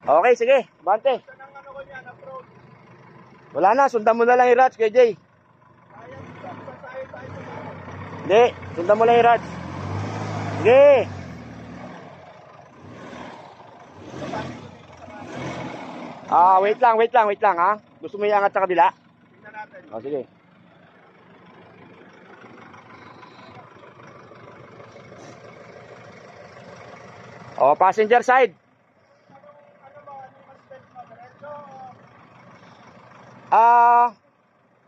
Okay, sige. Bante. Wala na, sundan mo na lang yung rods, KJ. Hindi, sundan mo lang yung rods. Sige. Wait lang ha. Gusto mo iangat sa kabila? Tingnan natin. Sige. Passenger side.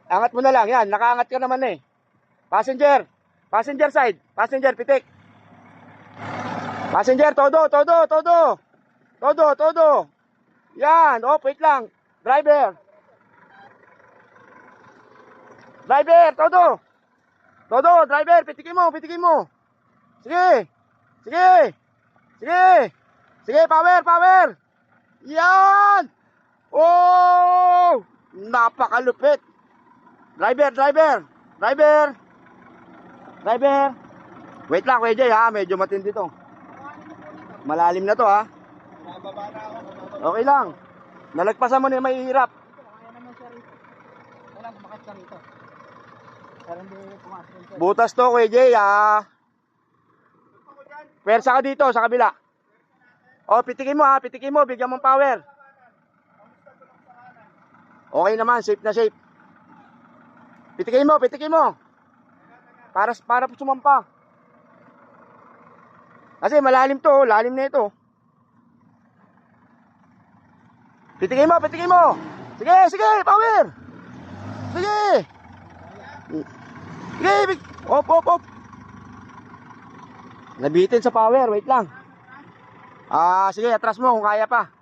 Angat mo na lang. Yan, nakaangat ka naman eh. Passenger side. Passenger, pitik. Passenger, todo. Yan, wait lang. Driver, todo. Driver, pitikin mo. Sige. Sige, power. Yan. Oh! Napakalupit. Driver. Wait lang, Kuya Jay ha. Medyo matindi to. Malalim na to ha. Mababa na ako. Okay lang. Nalagpasan mo na yung mahihirap. Kaya naman siya rito. Wala, bumakit siya rito. Pero hindi pumasok siya. Butas to, Kuya Jay ha. Pwersa ka dito, sa kabila. Pitikin mo. Bigyan mong power. Okay naman, safe na safe. Pitikin mo. Para sumampa. Kasi malalim to, lalim na ito. Pitikin mo. Sige, power. Sige. Op. Nabitin sa power, wait lang. Sige, atras mo kung kaya pa.